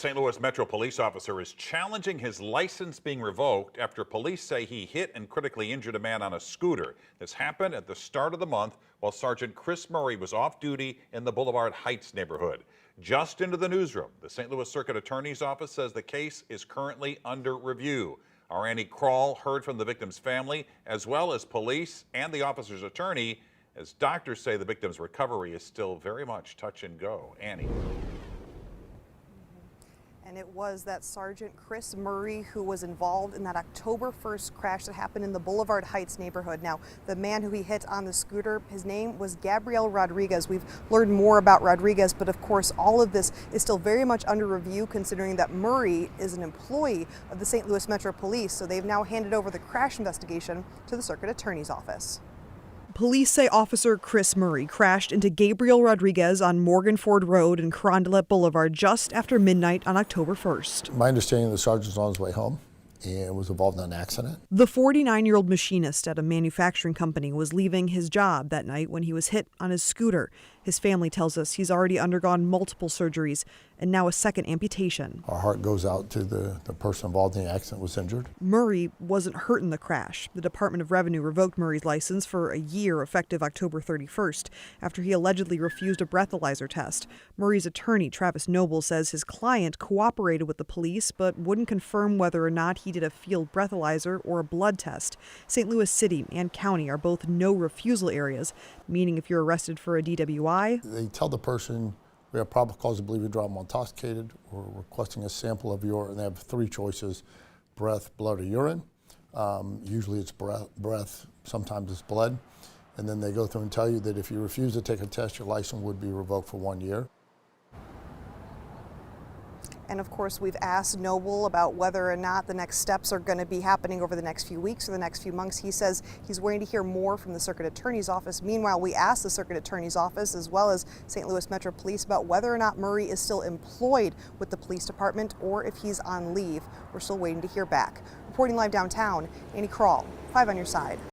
St. Louis Metro police officer is challenging his license being revoked after police say he hit and critically injured a man on a scooter. This happened at the start of the month while Sergeant Chris Murray was off duty in the Boulevard Heights neighborhood. Just into the newsroom, the St. Louis Circuit Attorney's Office says the case is currently under review. Our Annie Krall heard from the victim's family as well as police and the officer's attorney, as doctors say the victim's recovery is still very much touch and go. Annie. And it was that Sergeant Chris Murray who was involved in that October 1st crash that happened in the Boulevard Heights neighborhood. Now, the man who he hit on the scooter, his name was Gabriel Rodriguez. We've learned more about Rodriguez, but of course, all of this is still very much under review considering that Murray is an employee of the St. Louis Metro Police. So they've now handed over the crash investigation to the Circuit Attorney's Office. Police say Officer Chris Murray crashed into Gabriel Rodriguez on Morgan Ford Road and Carondelet Boulevard just after midnight on October 1st. My understanding, the sergeant's on his way home and was involved in an accident. The 49-year-old machinist at a manufacturing company was leaving his job that night when he was hit on his scooter. His family tells us he's already undergone multiple surgeries and now a second amputation. Our heart goes out to the person involved in the accident was injured. Murray wasn't hurt in the crash. The Department of Revenue revoked Murray's license for a year effective October 31st after he allegedly refused a breathalyzer test. Murray's attorney, Travis Noble, says his client cooperated with the police but wouldn't confirm whether or not he did a field breathalyzer or a blood test. St. Louis City and County are both no refusal areas, meaning if you're arrested for a DWI, they tell the person, we have probable cause to believe you drive intoxicated. We're requesting a sample of your, and they have three choices: breath, blood, or urine. Usually it's breath, sometimes it's blood. And then they go through and tell you that if you refuse to take a test, your license would be revoked for 1 year. And of course, we've asked Noble about whether or not the next steps are going to be happening over the next few weeks or the next few months. He says he's waiting to hear more from the Circuit Attorney's Office. Meanwhile, we asked the Circuit Attorney's Office as well as St. Louis Metro Police about whether or not Murray is still employed with the police department or if he's on leave. We're still waiting to hear back. Reporting live downtown, Annie Krall, 5 on your side.